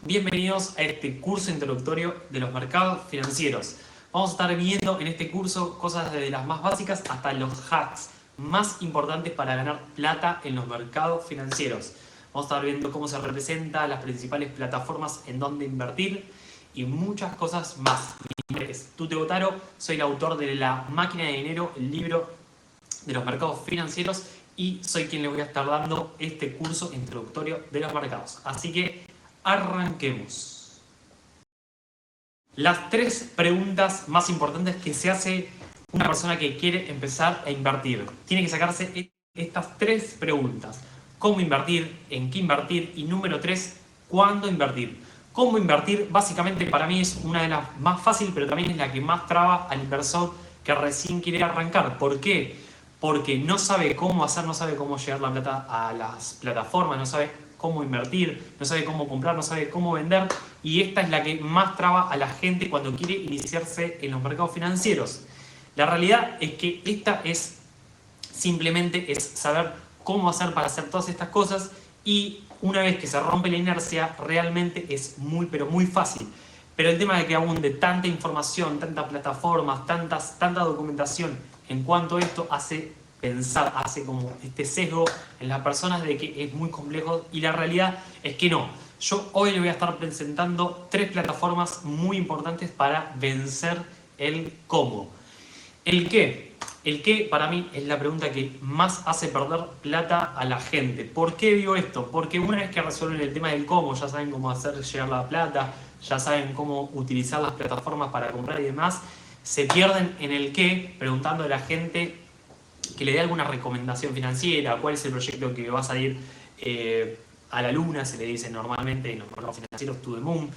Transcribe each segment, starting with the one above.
Bienvenidos a este curso introductorio de los mercados financieros. Vamos a estar viendo en este curso cosas desde las más básicas hasta los hacks más importantes para ganar plata en los mercados financieros. Vamos a estar viendo cómo se representa, las principales plataformas en donde invertir y muchas cosas más. Mi nombre es Tute Botaro, soy el autor de La Máquina de Dinero, el libro de los mercados financieros, y soy quien les voy a estar dando este curso introductorio de los mercados. Así que arranquemos. Las tres preguntas más importantes que se hace una persona que quiere empezar a invertir. Tiene que sacarse estas tres preguntas. ¿Cómo invertir? ¿En qué invertir? Y número 3, ¿cuándo invertir? ¿Cómo invertir? Básicamente para mí es una de las más fáciles, pero también es la que más traba al inversor que recién quiere arrancar. ¿Por qué? Porque no sabe cómo hacer, no sabe cómo llevar la plata a las plataformas, no sabe cómo invertir, no sabe cómo comprar, no sabe cómo vender, y esta es la que más traba a la gente cuando quiere iniciarse en los mercados financieros. La realidad es que esta es simplemente es saber cómo hacer para hacer todas estas cosas, y una vez que se rompe la inercia realmente es muy pero muy fácil. Pero el tema de que abunde tanta información, tantas plataformas, tanta documentación en cuanto a esto hace pensar, hace como este sesgo en las personas de que es muy complejo, y la realidad es que no. Yo hoy les voy a estar presentando 3 plataformas muy importantes para vencer el cómo. ¿El qué? El qué para mí es la pregunta que más hace perder plata a la gente. ¿Por qué digo esto? Porque una vez que resuelven el tema del cómo, ya saben cómo hacer llegar la plata, ya saben cómo utilizar las plataformas para comprar y demás, se pierden en el qué, preguntando a la gente que le dé alguna recomendación financiera, cuál es el proyecto que va a salir a la luna, se le dice normalmente en los mercados financieros, to the moon,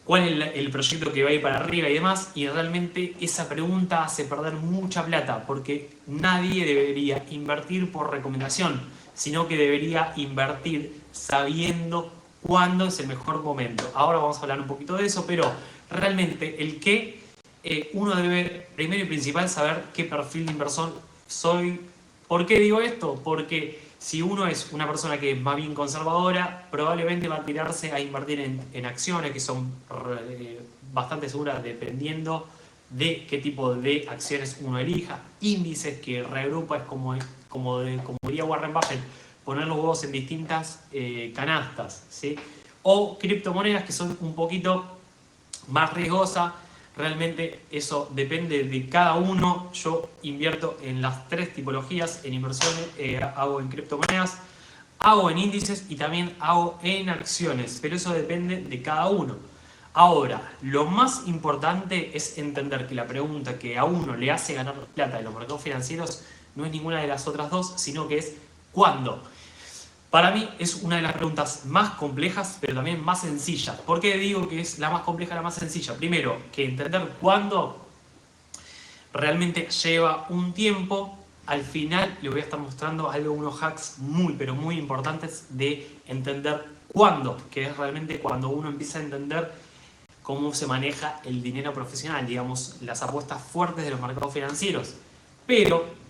cuál es el proyecto que va a ir para arriba y demás, y realmente esa pregunta hace perder mucha plata, porque nadie debería invertir por recomendación, sino que debería invertir sabiendo cuándo es el mejor momento. Ahora vamos a hablar un poquito de eso, pero realmente el qué, uno debe primero y principal saber qué perfil de inversor soy. ¿Por qué digo esto? Porque si uno es una persona que es más bien conservadora, probablemente va a tirarse a invertir en acciones que son bastante seguras dependiendo de qué tipo de acciones uno elija. Índices que reagrupa es como diría Warren Buffett, poner los huevos en distintas canastas, ¿sí? O criptomonedas que son un poquito más riesgosas. Realmente eso depende de cada uno. Yo invierto en las 3 tipologías en inversiones, hago en criptomonedas, hago en índices y también hago en acciones, pero eso depende de cada uno. Ahora, lo más importante es entender que la pregunta que a uno le hace ganar plata en los mercados financieros no es ninguna de las otras dos, sino que es ¿cuándo? Para mí es una de las preguntas más complejas, pero también más sencillas. ¿Por qué digo que es la más compleja y la más sencilla? Primero, que entender cuándo realmente lleva un tiempo. Al final les voy a estar mostrando unos hacks muy, pero muy importantes de entender cuándo, que es realmente cuando uno empieza a entender cómo se maneja el dinero profesional, digamos, las apuestas fuertes de los mercados financieros. Pero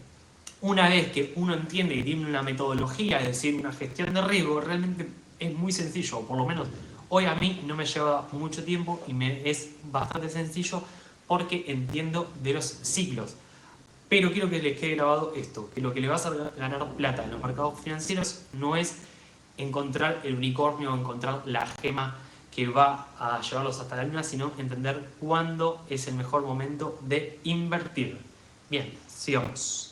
una vez que uno entiende que tiene una metodología, es decir, una gestión de riesgo, realmente es muy sencillo, o por lo menos hoy a mí no me lleva mucho tiempo y me es bastante sencillo porque entiendo de los ciclos. Pero quiero que les quede grabado esto, que lo que le va a hacer ganar plata en los mercados financieros no es encontrar el unicornio o encontrar la gema que va a llevarlos hasta la luna, sino entender cuándo es el mejor momento de invertir. Bien, sigamos.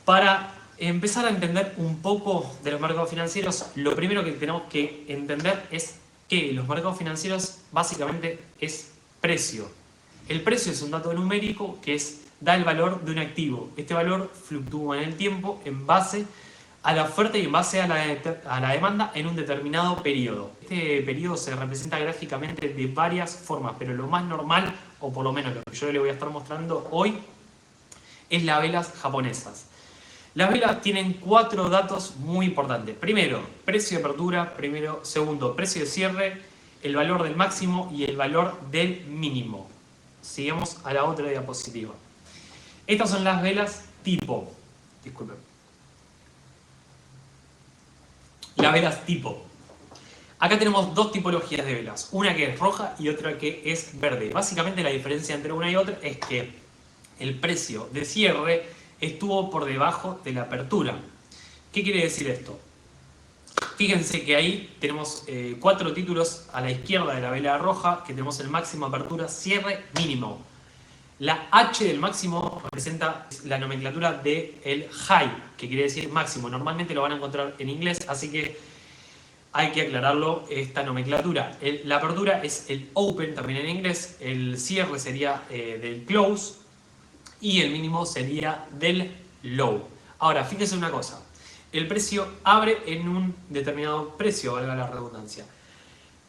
Para empezar a entender un poco de los mercados financieros, lo primero que tenemos que entender es que los mercados financieros básicamente es precio. El precio es un dato numérico que da el valor de un activo. Este valor fluctúa en el tiempo en base a la oferta y en base a la demanda en un determinado periodo. Este periodo se representa gráficamente de varias formas, pero lo más normal, o por lo menos lo que yo le voy a estar mostrando hoy, es las velas japonesas. Las velas tienen 4 datos muy importantes. Primero, precio de apertura. Segundo, precio de cierre, el valor del máximo y el valor del mínimo. Sigamos a la otra diapositiva. Estas son las velas tipo. Disculpen. Las velas tipo. Acá tenemos dos tipologías de velas, una que es roja y otra que es verde. Básicamente la diferencia entre una y otra es que el precio de cierre estuvo por debajo de la apertura. ¿Qué quiere decir esto? Fíjense que ahí tenemos 4 títulos a la izquierda de la vela roja, que tenemos el máximo apertura, cierre, mínimo. La H del máximo representa la nomenclatura del high, que quiere decir máximo. Normalmente lo van a encontrar en inglés, así que hay que aclararlo, esta nomenclatura. La apertura es el open, también en inglés. El cierre sería del close y el mínimo sería del low. Ahora, fíjense una cosa. El precio abre en un determinado precio, valga la redundancia.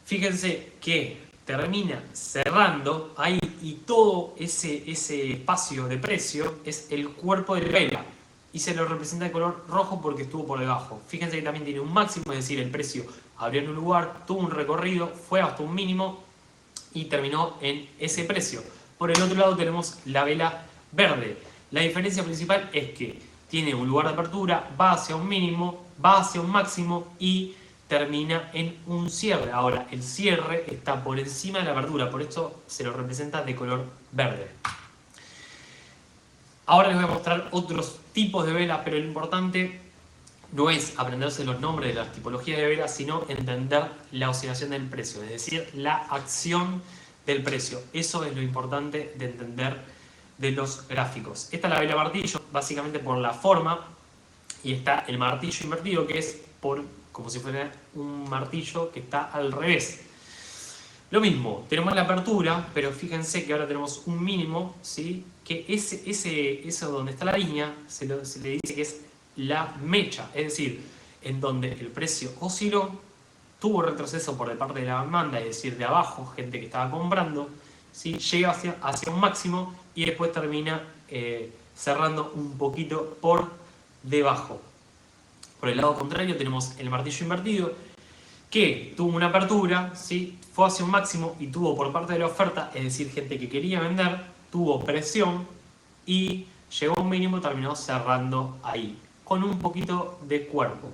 Fíjense que termina cerrando ahí y todo ese espacio de precio es el cuerpo de la vela y se lo representa de color rojo porque estuvo por debajo. Fíjense que también tiene un máximo, es decir, el precio abrió en un lugar, tuvo un recorrido, fue hasta un mínimo y terminó en ese precio. Por el otro lado tenemos la vela verde. La diferencia principal es que tiene un lugar de apertura, va hacia un mínimo, va hacia un máximo y termina en un cierre. Ahora, el cierre está por encima de la apertura, por esto se lo representa de color verde. Ahora les voy a mostrar otros tipos de velas, pero lo importante no es aprenderse los nombres de las tipologías de velas, sino entender la oscilación del precio, es decir, la acción del precio. Eso es lo importante de entender de los gráficos. Esta es la vela martillo, básicamente por la forma, y está el martillo invertido, que es como si fuera un martillo que está al revés. Lo mismo, tenemos la apertura, pero fíjense que ahora tenemos un mínimo, ¿sí? Que eso donde está la línea se le dice que es la mecha, es decir, en donde el precio osciló, tuvo retroceso por parte de la demanda, es decir, de abajo, gente que estaba comprando, ¿sí? Llega hacia un máximo y después termina cerrando un poquito por debajo. Por el lado contrario tenemos el martillo invertido, que tuvo una apertura, ¿sí? Fue hacia un máximo y tuvo por parte de la oferta, es decir, gente que quería vender, tuvo presión y llegó a un mínimo, terminó cerrando ahí, con un poquito de cuerpo.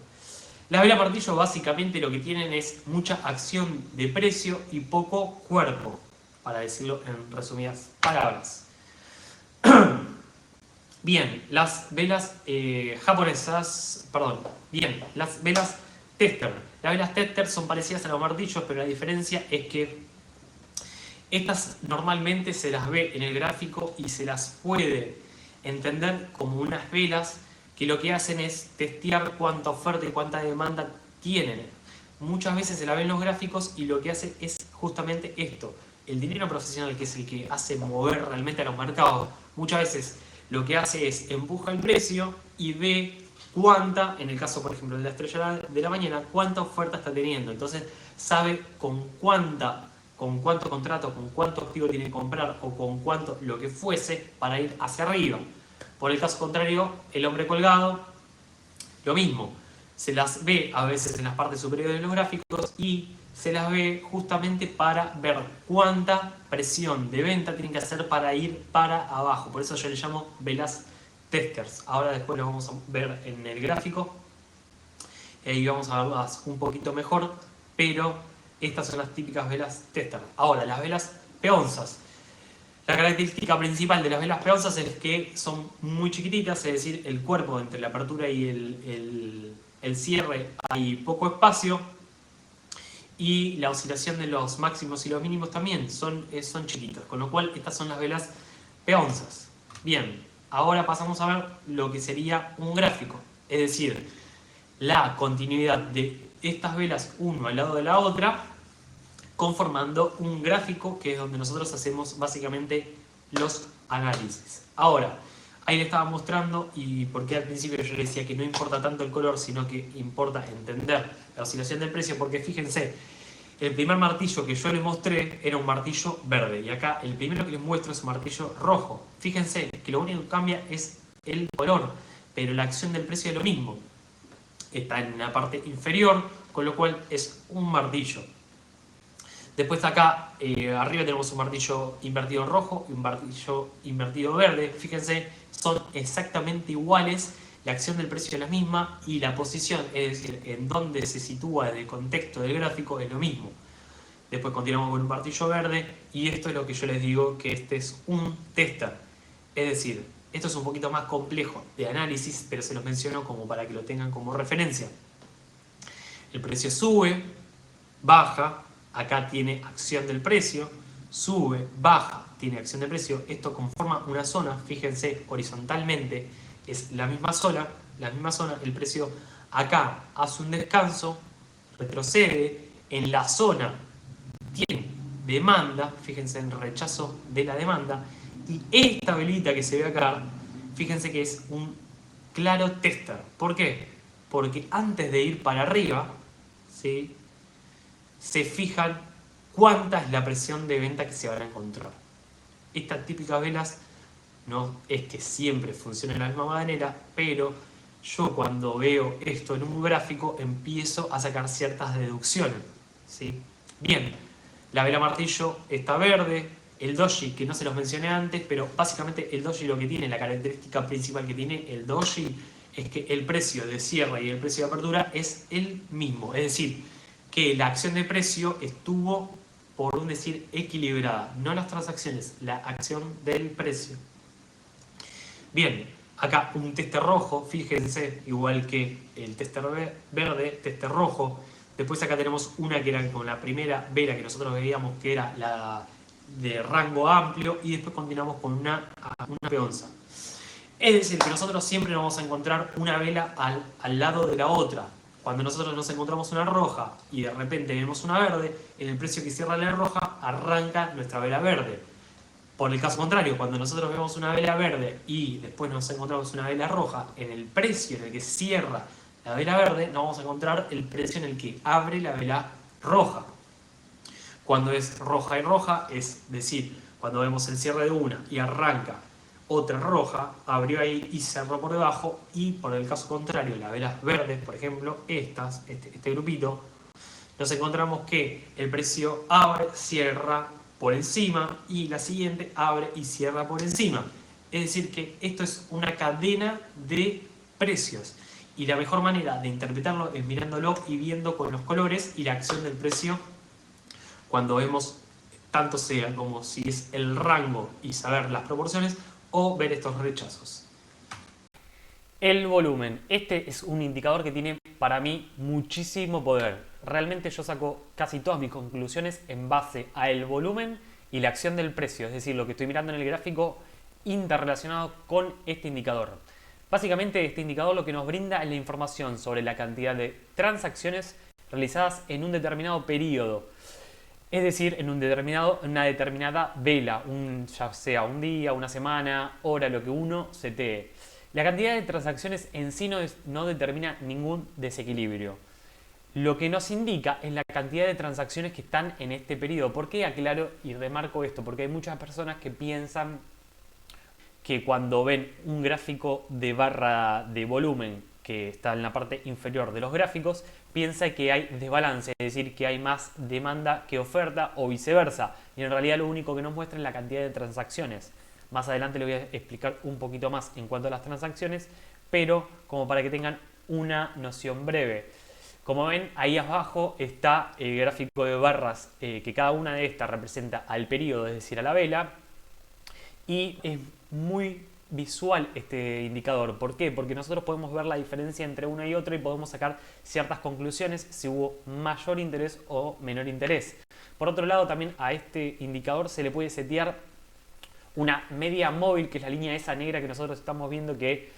Las velas martillo básicamente lo que tienen es mucha acción de precio y poco cuerpo, para decirlo en resumidas palabras. Bien, las velas japonesas, perdón, bien, las velas tester. Las velas tester son parecidas a los martillos, pero la diferencia es que estas normalmente se las ve en el gráfico y se las puede entender como unas velas que lo que hacen es testear cuánta oferta y cuánta demanda tienen. Muchas veces se la ven en los gráficos y lo que hace es justamente esto. El dinero profesional, que es el que hace mover realmente a los mercados, muchas veces lo que hace es empuja el precio y ve cuánta, en el caso por ejemplo de la estrella de la mañana, cuánta oferta está teniendo. Entonces sabe con cuánto contrato, con cuánto activo tiene que comprar o con cuánto lo que fuese para ir hacia arriba. Por el caso contrario, el hombre colgado, lo mismo. Se las ve a veces en las partes superiores de los gráficos y se las ve justamente para ver cuánta presión de venta tienen que hacer para ir para abajo. Por eso yo le llamo velas testers. Ahora después lo vamos a ver en el gráfico y vamos a verlas un poquito mejor, pero estas son las típicas velas tester. Ahora, las velas peonzas. La característica principal de las velas peonzas es que son muy chiquititas, es decir, el cuerpo entre la apertura y el cierre hay poco espacio y la oscilación de los máximos y los mínimos también son chiquitos, con lo cual estas son las velas peonzas. Bien, ahora pasamos a ver lo que sería un gráfico, es decir, la continuidad de estas velas uno al lado de la otra, conformando un gráfico que es donde nosotros hacemos básicamente los análisis. Ahora, ahí le estaba mostrando y porque al principio yo le decía que no importa tanto el color, sino que importa entender la oscilación del precio, porque fíjense, el primer martillo que yo les mostré era un martillo verde y acá el primero que les muestro es un martillo rojo. Fíjense que lo único que cambia es el color, pero la acción del precio es lo mismo. Está en la parte inferior, con lo cual es un martillo. Después acá arriba tenemos un martillo invertido rojo y un martillo invertido verde. Fíjense, son exactamente iguales la acción del precio es la misma y la posición, es decir, en dónde se sitúa en el contexto del gráfico, es lo mismo. Después continuamos con un martillo verde y esto es lo que yo les digo que este es un tester. Es decir, esto es un poquito más complejo de análisis, pero se los menciono como para que lo tengan como referencia. El precio sube, baja, acá tiene acción del precio, sube, baja, tiene acción del precio. Esto conforma una zona, fíjense, horizontalmente es la misma zona, el precio acá hace un descanso, retrocede, en la zona tiene demanda, fíjense en rechazo de la demanda, y esta velita que se ve acá, fíjense que es un claro tester. ¿Por qué? Porque antes de ir para arriba, ¿sí?, se fijan cuánta es la presión de venta que se van a encontrar. Estas típicas velas no es que siempre funcionen de la misma manera, pero yo cuando veo esto en un gráfico empiezo a sacar ciertas deducciones, ¿sí? Bien, la vela martillo está verde, el doji, que no se los mencioné antes, pero básicamente el doji lo que tiene, la característica principal que tiene el doji es que el precio de cierre y el precio de apertura es el mismo, es decir, que la acción de precio estuvo, por un decir, equilibrada, no las transacciones, la acción del precio. Bien, acá un tester rojo, fíjense, igual que el tester verde, tester rojo. Después acá tenemos una que era con la primera vela que nosotros veíamos, que era la de rango amplio, y después continuamos con una peonza. Es decir, que nosotros siempre nos vamos a encontrar una vela al lado de la otra. Cuando nosotros nos encontramos una roja y de repente vemos una verde, en el precio que cierra la roja arranca nuestra vela verde. Por el caso contrario, cuando nosotros vemos una vela verde y después nos encontramos una vela roja, en el precio en el que cierra la vela verde, nos vamos a encontrar el precio en el que abre la vela roja. Cuando es roja y roja, es decir, cuando vemos el cierre de una y arranca otra roja, abrió ahí y cerró por debajo, y por el caso contrario, las velas verdes, por ejemplo, este grupito, nos encontramos que el precio abre, cierra por encima y la siguiente abre y cierra por encima. Es decir, que esto es una cadena de precios y la mejor manera de interpretarlo es mirándolo y viendo con los colores y la acción del precio cuando vemos tanto sea como si es el rango y saber las proporciones o ver estos rechazos. El volumen. Este es un indicador que tiene para mí muchísimo poder. Realmente yo saco casi todas mis conclusiones en base a el volumen y la acción del precio, es decir, lo que estoy mirando en el gráfico interrelacionado con este indicador. Básicamente este indicador lo que nos brinda es la información sobre la cantidad de transacciones realizadas en un determinado periodo. Es decir, en una determinada vela, ya sea un día, una semana, hora, lo que uno setee. La cantidad de transacciones en sí no determina ningún desequilibrio. Lo que nos indica es la cantidad de transacciones que están en este periodo. ¿Por qué aclaro y remarco esto? Porque hay muchas personas que piensan que cuando ven un gráfico de barra de volumen que está en la parte inferior de los gráficos, piensa que hay desbalance, es decir, que hay más demanda que oferta o viceversa. Y en realidad lo único que nos muestra es la cantidad de transacciones. Más adelante les voy a explicar un poquito más en cuanto a las transacciones, pero como para que tengan una noción breve. Como ven, ahí abajo está el gráfico de barras, que cada una de estas representa al periodo, es decir, a la vela. Y es muy visual este indicador. ¿Por qué? Porque nosotros podemos ver la diferencia entre una y otra y podemos sacar ciertas conclusiones si hubo mayor interés o menor interés. Por otro lado, también a este indicador se le puede setear una media móvil, que es la línea esa negra que nosotros estamos viendo que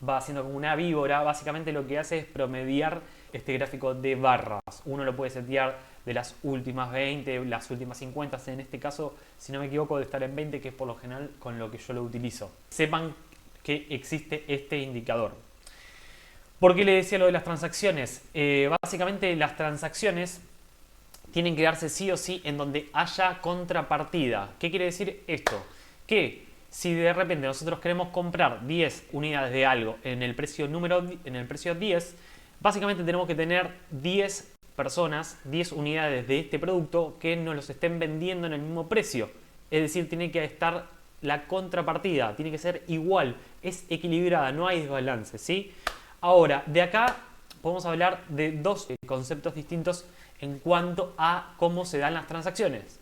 va haciendo como una víbora. Básicamente lo que hace es promediar este gráfico de barras. Uno lo puede setear de las últimas 20, las últimas 50, en este caso, si no me equivoco, de estar en 20, que es por lo general con lo que yo lo utilizo. Sepan que existe este indicador. ¿Por qué le decía lo de las transacciones? Básicamente las transacciones tienen que darse sí o sí en donde haya contrapartida. ¿Qué quiere decir esto? Que si de repente nosotros queremos comprar 10 unidades de algo en el precio 10, básicamente tenemos que tener 10 personas, 10 unidades de este producto que nos los estén vendiendo en el mismo precio. Es decir, tiene que estar la contrapartida, tiene que ser igual, es equilibrada, no hay desbalance, ¿sí? Ahora, de acá podemos hablar de dos conceptos distintos en cuanto a cómo se dan las transacciones.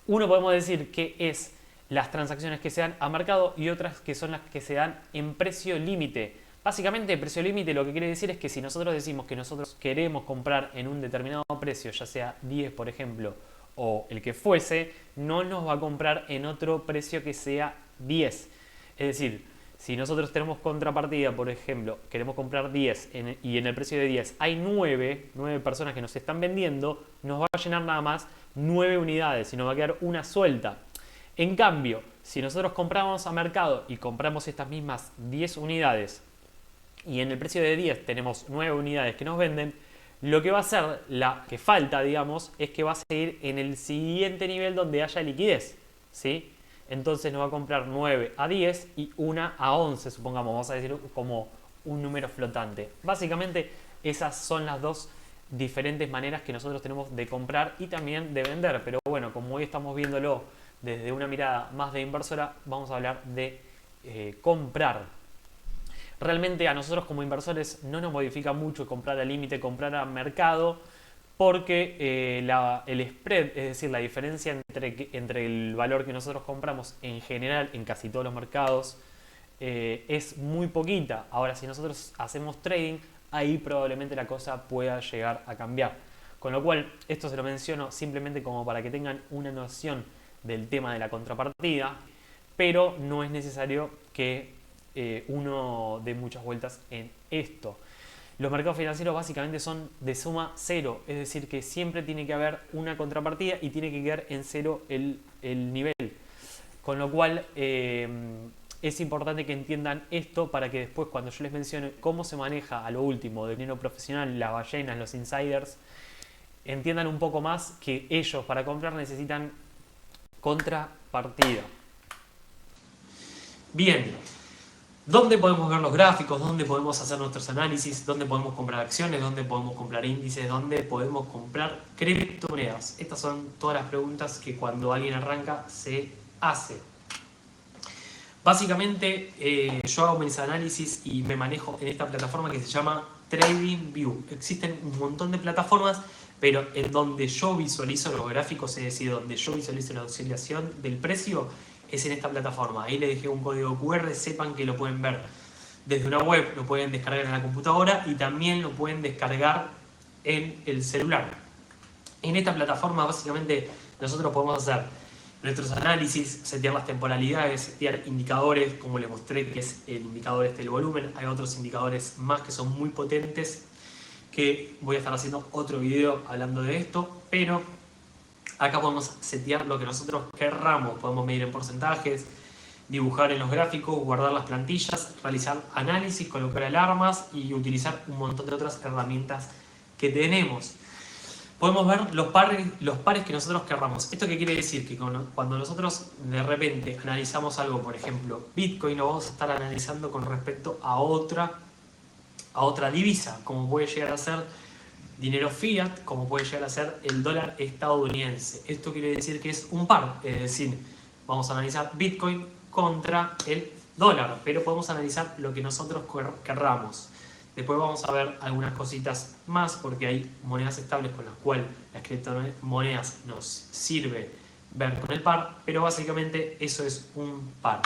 Uno podemos decir que es las transacciones que se dan a mercado y otras que son las que se dan en precio límite. Básicamente, precio límite lo que quiere decir es que si nosotros decimos que nosotros queremos comprar en un determinado precio, ya sea 10 por ejemplo, o el que fuese, no nos va a comprar en otro precio que sea 10. Es decir, si nosotros tenemos contrapartida, por ejemplo, queremos comprar 10 y en el precio de 10 hay 9 personas que nos están vendiendo, nos va a llenar nada más 9 unidades y nos va a quedar una suelta. En cambio, si nosotros compramos a mercado y compramos estas mismas 10 unidades y en el precio de 10 tenemos 9 unidades que nos venden, lo que va a hacer, la que falta, digamos, es que va a seguir en el siguiente nivel donde haya liquidez, ¿sí? Entonces nos va a comprar 9 a 10 y 1 a 11, supongamos, vamos a decir como un número flotante. Básicamente esas son las dos diferentes maneras que nosotros tenemos de comprar y también de vender. Pero bueno, como hoy estamos viéndolo desde una mirada más de inversora, vamos a hablar de comprar. Realmente a nosotros como inversores no nos modifica mucho comprar al límite, comprar a mercado, porque el spread, es decir, la diferencia entre el valor que nosotros compramos en general en casi todos los mercados, es muy poquita. Ahora, si nosotros hacemos trading, ahí probablemente la cosa pueda llegar a cambiar. Con lo cual, esto se lo menciono simplemente como para que tengan una noción del tema de la contrapartida, pero no es necesario que uno dé muchas vueltas en esto. Los mercados financieros básicamente son de suma cero, es decir, que siempre tiene que haber una contrapartida y tiene que quedar en cero el nivel. Con lo cual es importante que entiendan esto para que después cuando yo les mencione cómo se maneja a lo último del dinero profesional, las ballenas, los insiders, entiendan un poco más que ellos para comprar necesitan contrapartida. Bien, ¿dónde podemos ver los gráficos? ¿Dónde podemos hacer nuestros análisis? ¿Dónde podemos comprar acciones? ¿Dónde podemos comprar índices? ¿Dónde podemos comprar criptomonedas? Estas son todas las preguntas que cuando alguien arranca se hace. Básicamente yo hago mis análisis y me manejo en esta plataforma que se llama TradingView. Existen un montón de plataformas, pero en donde yo visualizo los gráficos, es decir, donde yo visualizo la oscilación del precio, es en esta plataforma. Ahí les dejé un código QR, sepan que lo pueden ver desde una web, lo pueden descargar en la computadora y también lo pueden descargar en el celular. En esta plataforma básicamente nosotros podemos hacer nuestros análisis, setear las temporalidades, setear indicadores, como les mostré que es el indicador del volumen. Hay otros indicadores más que son muy potentes, que voy a estar haciendo otro video hablando de esto, pero acá podemos setear lo que nosotros querramos. Podemos medir en porcentajes, dibujar en los gráficos, guardar las plantillas, realizar análisis, colocar alarmas y utilizar un montón de otras herramientas que tenemos. Podemos ver los pares que nosotros querramos. ¿Esto qué quiere decir? Que cuando nosotros de repente analizamos algo, por ejemplo, Bitcoin, lo vamos a estar analizando con respecto a otra divisa, como puede llegar a ser dinero fiat, como puede llegar a ser el dólar estadounidense. Esto quiere decir que es un par, es decir, vamos a analizar Bitcoin contra el dólar, pero podemos analizar lo que nosotros querramos. Después vamos a ver algunas cositas más, porque hay monedas estables con las cuales las criptomonedas nos sirve ver con el par, pero básicamente eso es un par.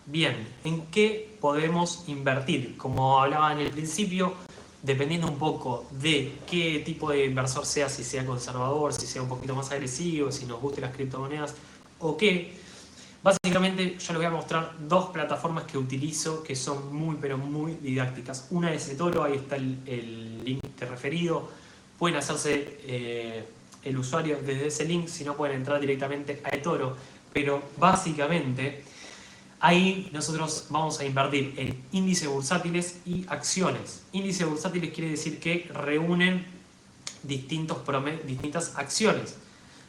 Bien, ¿en qué podemos invertir? Como hablaba en el principio, dependiendo un poco de qué tipo de inversor sea, si sea conservador, si sea un poquito más agresivo, si nos gusten las criptomonedas o qué. Básicamente yo les voy a mostrar dos plataformas que utilizo que son muy pero muy didácticas. Una es eToro, ahí está el link de referido. Pueden hacerse el usuario desde ese link, si no pueden entrar directamente a eToro. Pero básicamente ahí nosotros vamos a invertir en índices bursátiles y acciones. Índices bursátiles quiere decir que reúnen distintas acciones.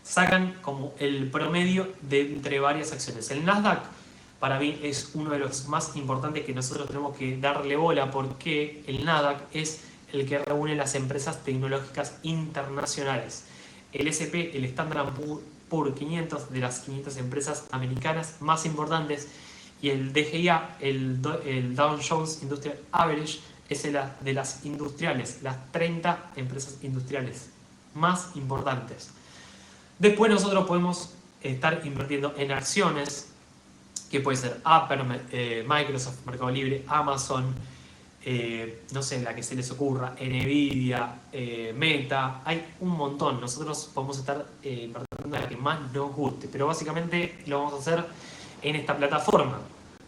Sacan como el promedio de entre varias acciones. El Nasdaq para mí es uno de los más importantes que nosotros tenemos que darle bola, porque el Nasdaq es el que reúne las empresas tecnológicas internacionales. El S&P, el Standard por 500 de las 500 empresas americanas más importantes, y el DJA, el Dow Jones Industrial Average, es el de las industriales, las 30 empresas industriales más importantes. Después nosotros podemos estar invirtiendo en acciones, que puede ser Apple, Microsoft, Mercado Libre, Amazon, no sé, la que se les ocurra, Nvidia, Meta, hay un montón. Nosotros podemos estar invirtiendo en la que más nos guste, pero básicamente lo vamos a hacer en esta plataforma.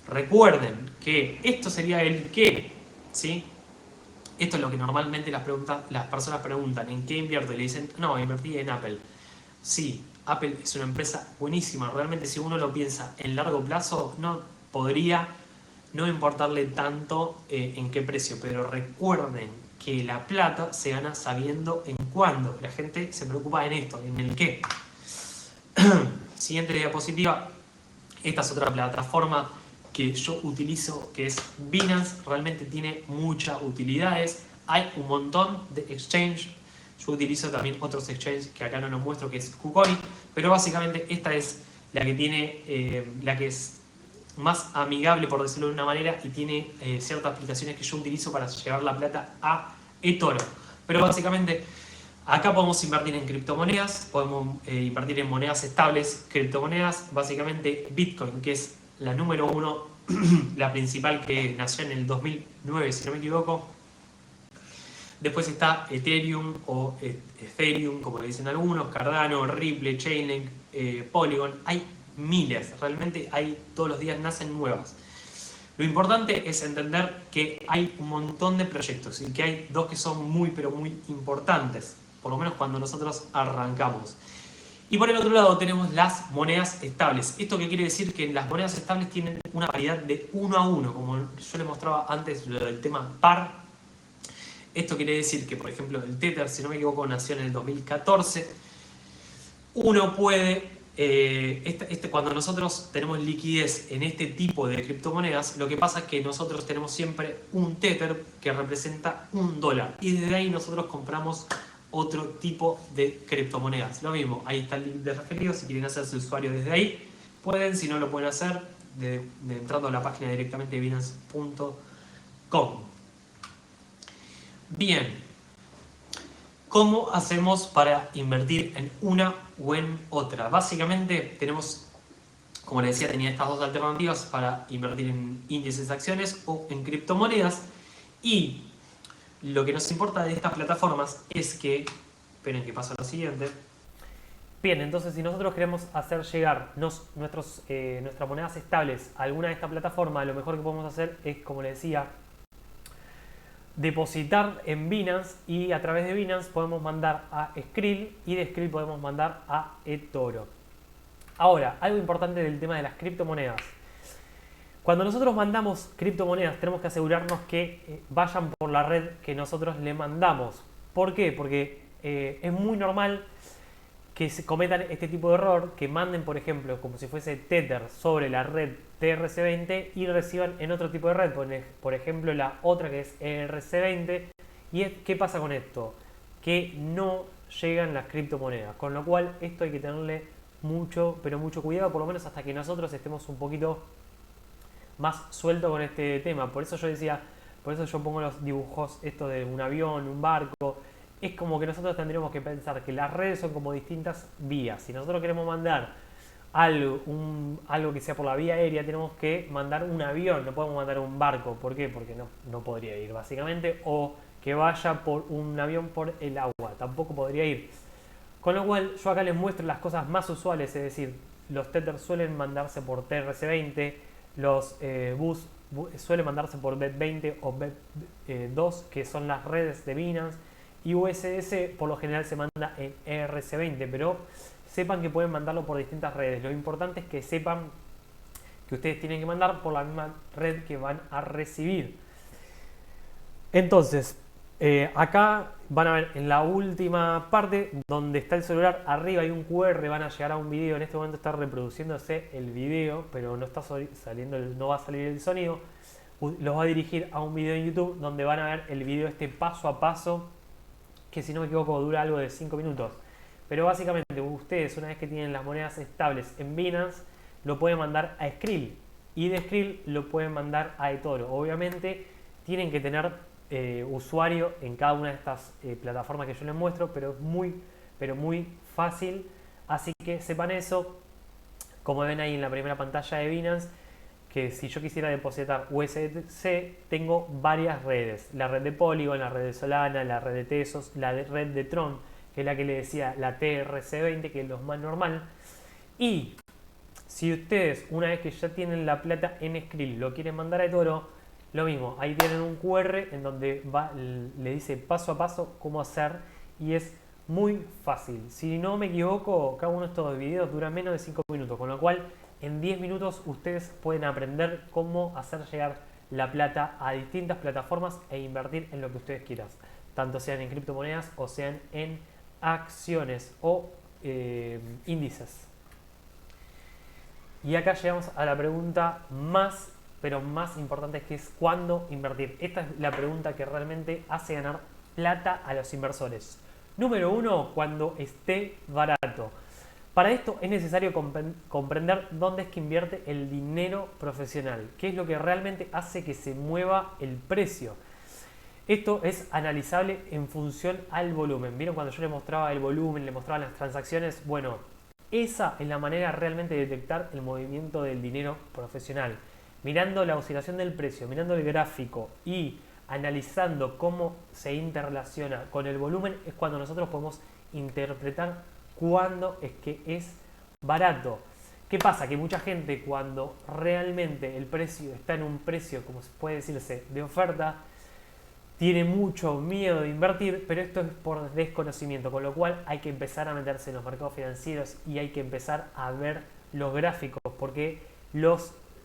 Recuerden que esto sería el qué, ¿sí? Esto es lo que normalmente las personas preguntan: ¿en qué invierto? Y le dicen, no, invertí en Apple. Sí, Apple es una empresa buenísima. Realmente, si uno lo piensa en largo plazo, no podría no importarle tanto en qué precio. Pero recuerden que la plata se gana sabiendo en cuándo. La gente se preocupa en esto, en el qué. Siguiente diapositiva. Esta es otra plataforma que yo utilizo, que es Binance. Realmente tiene muchas utilidades. Hay un montón de exchange. Yo utilizo también otros exchanges que acá no los muestro, que es KuCoin, pero básicamente esta es la que tiene, la que es más amigable, por decirlo de una manera, y tiene ciertas aplicaciones que yo utilizo para llevar la plata a eToro. Pero básicamente acá podemos invertir en criptomonedas, podemos invertir en monedas estables, criptomonedas, básicamente Bitcoin, que es la número uno, la principal, que nació en el 2009, si no me equivoco. Después está Ethereum o Ethereum, como le dicen algunos, Cardano, Ripple, Chainlink, Polygon. Hay miles, realmente hay, todos los días nacen nuevas. Lo importante es entender que hay un montón de proyectos y que hay dos que son muy, pero muy importantes, por lo menos cuando nosotros arrancamos. Y por el otro lado tenemos las monedas estables. ¿Esto qué quiere decir? Que las monedas estables tienen una paridad de 1 a 1, como yo les mostraba antes lo del tema par. Esto quiere decir que, por ejemplo, el Tether, si no me equivoco, nació en el 2014. Uno puede, cuando nosotros tenemos liquidez en este tipo de criptomonedas, lo que pasa es que nosotros tenemos siempre un Tether que representa $1. Y desde ahí nosotros compramos otro tipo de criptomonedas. Lo mismo, ahí está el link de referido. Si quieren hacerse usuario desde ahí, pueden. Si no, lo pueden hacer entrando a la página directamente de Binance.com. Bien, ¿cómo hacemos para invertir en una o en otra? Básicamente tenemos, como les decía, tenía estas dos alternativas para invertir en índices, acciones o en criptomonedas. Y lo que nos importa de estas plataformas es que, esperen que paso a lo siguiente. Bien, entonces si nosotros queremos hacer llegar nuestras monedas estables a alguna de estas plataformas, lo mejor que podemos hacer es, como les decía, depositar en Binance, y a través de Binance podemos mandar a Skrill, y de Skrill podemos mandar a eToro. Ahora, algo importante del tema de las criptomonedas. Cuando nosotros mandamos criptomonedas tenemos que asegurarnos que vayan por la red que nosotros le mandamos. ¿Por qué? Porque es muy normal que se cometan este tipo de error, que manden, por ejemplo, como si fuese Tether sobre la red TRC20 y reciban en otro tipo de red, por ejemplo la otra que es ERC20. ¿Y qué pasa con esto? Que no llegan las criptomonedas, con lo cual esto hay que tenerle mucho, pero mucho cuidado, por lo menos hasta que nosotros estemos un poquito más sueltos con este tema. Por eso yo decía, por eso yo pongo los dibujos, esto de un avión, un barco. Es como que nosotros tendríamos que pensar que las redes son como distintas vías. Si nosotros queremos mandar algo que sea por la vía aérea, tenemos que mandar un avión, no podemos mandar un barco. ¿Por qué? Porque no podría ir, básicamente. O que vaya por un avión por el agua, tampoco podría ir. Con lo cual yo acá les muestro las cosas más usuales, es decir, los Tether suelen mandarse por TRC20, los BUS suelen mandarse por BEP20 o BEP2, que son las redes de Binance. Y USDC por lo general se manda en ERC20, pero sepan que pueden mandarlo por distintas redes. Lo importante es que sepan que ustedes tienen que mandar por la misma red que van a recibir. Entonces, acá van a ver en la última parte donde está el celular, arriba hay un QR, van a llegar a un video. En este momento está reproduciéndose el video, pero no está saliendo, no va a salir el sonido. Los va a dirigir a un video en YouTube donde van a ver el video paso a paso, que si no me equivoco dura algo de 5 minutos. Pero básicamente ustedes, una vez que tienen las monedas estables en Binance, lo pueden mandar a Skrill. Y de Skrill lo pueden mandar a eToro. Obviamente tienen que tener usuario en cada una de estas plataformas que yo les muestro, pero muy fácil. Así que sepan eso. Como ven ahí en la primera pantalla de Binance, que si yo quisiera depositar USDC, tengo varias redes. La red de Polygon, la red de Solana, la red de Tesos, la red de Tron, que es la que le decía, la TRC20, que es lo más normal. Y si ustedes, una vez que ya tienen la plata en Skrill, lo quieren mandar a eToro, lo mismo, ahí tienen un QR en donde le dice paso a paso cómo hacer y es muy fácil. Si no me equivoco, cada uno de estos videos dura menos de 5 minutos, con lo cual en 10 minutos ustedes pueden aprender cómo hacer llegar la plata a distintas plataformas e invertir en lo que ustedes quieran, tanto sean en criptomonedas o sean en acciones o índices. Y acá llegamos a la pregunta más importante, que es ¿cuándo invertir? Esta es la pregunta que realmente hace ganar plata a los inversores. Número 1, cuando esté barato. Para esto es necesario comprender dónde es que invierte el dinero profesional, qué es lo que realmente hace que se mueva el precio. Esto es analizable en función al volumen. ¿Vieron cuando yo les mostraba el volumen, les mostraba las transacciones? Bueno, esa es la manera realmente de detectar el movimiento del dinero profesional. Mirando la oscilación del precio, mirando el gráfico y analizando cómo se interrelaciona con el volumen, es cuando nosotros podemos interpretar cuándo es que es barato. ¿Qué pasa? Que mucha gente, cuando realmente el precio está en un precio, como puede decirse, de oferta, tiene mucho miedo de invertir, pero esto es por desconocimiento, con lo cual hay que empezar a meterse en los mercados financieros y hay que empezar a ver los gráficos, porque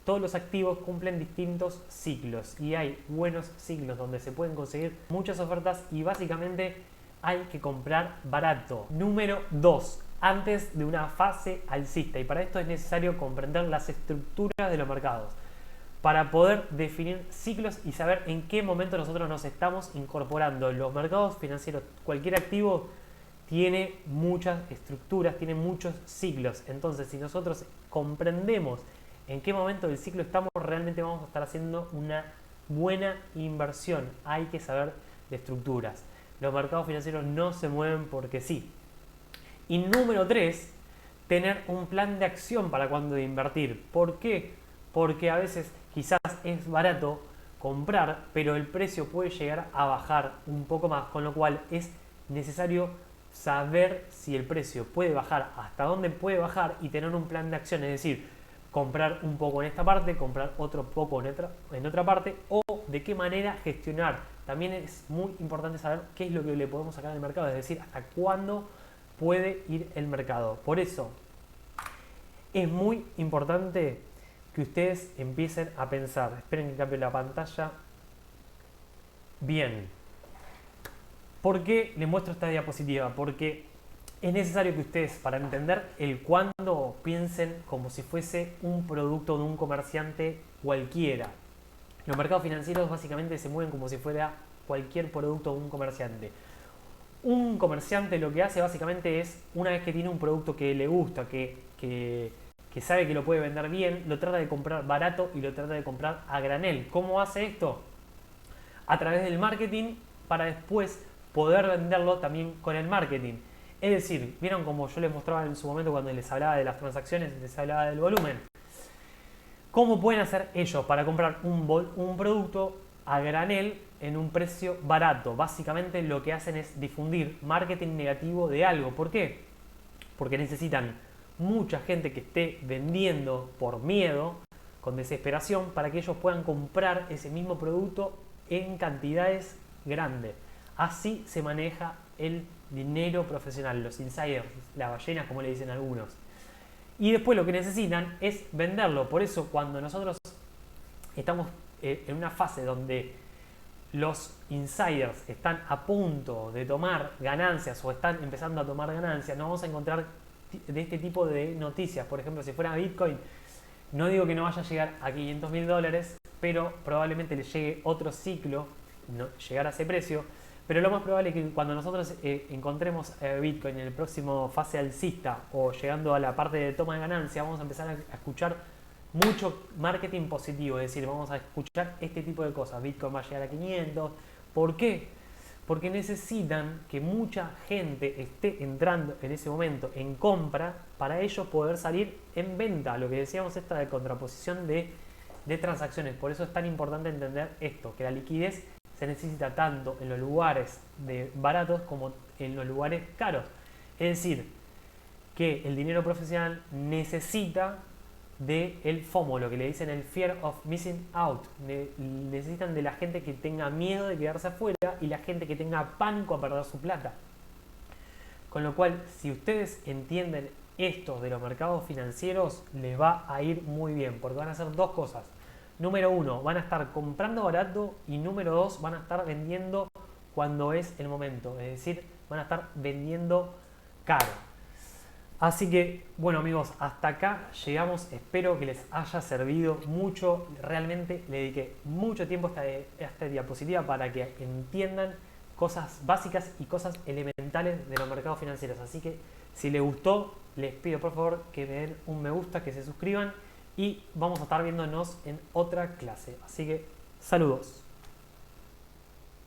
todos los activos cumplen distintos ciclos y hay buenos ciclos donde se pueden conseguir muchas ofertas y básicamente hay que comprar barato. Número 2, antes de una fase alcista, y para esto es necesario comprender las estructuras de los mercados para poder definir ciclos y saber en qué momento nosotros nos estamos incorporando. Los mercados financieros, cualquier activo tiene muchas estructuras, tiene muchos ciclos. Entonces, si nosotros comprendemos en qué momento del ciclo estamos, realmente vamos a estar haciendo una buena inversión. Hay que saber de estructuras. Los mercados financieros no se mueven porque sí. Y número 3, tener un plan de acción para cuando invertir. ¿Por qué? Porque a veces quizás es barato comprar, pero el precio puede llegar a bajar un poco más, con lo cual es necesario saber si el precio puede bajar, hasta dónde puede bajar y tener un plan de acción, es decir, comprar un poco en esta parte, comprar otro poco en otra parte, o de qué manera gestionar. También es muy importante saber qué es lo que le podemos sacar al mercado, es decir, hasta cuándo puede ir el mercado. Por eso es muy importante que ustedes empiecen a pensar. Esperen que cambie la pantalla. Bien. ¿Por qué les muestro esta diapositiva? Porque es necesario que ustedes, para entender el cuándo, piensen como si fuese un producto de un comerciante cualquiera. Los mercados financieros básicamente se mueven como si fuera cualquier producto de un comerciante. Un comerciante lo que hace básicamente es, una vez que tiene un producto que le gusta, que sabe que lo puede vender bien, lo trata de comprar barato y lo trata de comprar a granel. ¿Cómo hace esto? A través del marketing, para después poder venderlo también con el marketing. Es decir, vieron como yo les mostraba en su momento cuando les hablaba de las transacciones, les hablaba del volumen. ¿Cómo pueden hacer ellos para comprar un producto a granel en un precio barato? Básicamente lo que hacen es difundir marketing negativo de algo. ¿Por qué? Porque necesitan mucha gente que esté vendiendo por miedo, con desesperación, para que ellos puedan comprar ese mismo producto en cantidades grandes. Así se maneja el dinero profesional, los insiders, las ballenas como le dicen algunos. Y después lo que necesitan es venderlo. Por eso cuando nosotros estamos en una fase donde los insiders están a punto de tomar ganancias o están empezando a tomar ganancias, nos vamos a encontrar de este tipo de noticias. Por ejemplo, si fuera Bitcoin, no digo que no vaya a llegar a $500.000, pero probablemente le llegue otro ciclo, no llegar a ese precio. Pero lo más probable es que cuando nosotros encontremos Bitcoin en el próximo fase alcista o llegando a la parte de toma de ganancia, vamos a empezar a escuchar mucho marketing positivo, es decir, vamos a escuchar este tipo de cosas. Bitcoin va a llegar a 500. ¿Por qué? Porque necesitan que mucha gente esté entrando en ese momento en compra para ellos poder salir en venta. Lo que decíamos, esta de contraposición de transacciones. Por eso es tan importante entender esto, que la liquidez se necesita tanto en los lugares baratos como en los lugares caros. Es decir, que el dinero profesional necesita del FOMO, lo que le dicen el Fear of Missing Out. Necesitan de la gente que tenga miedo de quedarse afuera y la gente que tenga pánico a perder su plata. Con lo cual, si ustedes entienden esto de los mercados financieros, les va a ir muy bien, porque van a hacer dos cosas. Número uno, van a estar comprando barato, y número dos, van a estar vendiendo cuando es el momento, es decir, van a estar vendiendo caro. Así que, bueno amigos, hasta acá llegamos. Espero que les haya servido mucho. Realmente le dediqué mucho tiempo a esta diapositiva para que entiendan cosas básicas y cosas elementales de los mercados financieros. Así que si les gustó, les pido por favor que me den un me gusta, que se suscriban, y vamos a estar viéndonos en otra clase. Así que, saludos.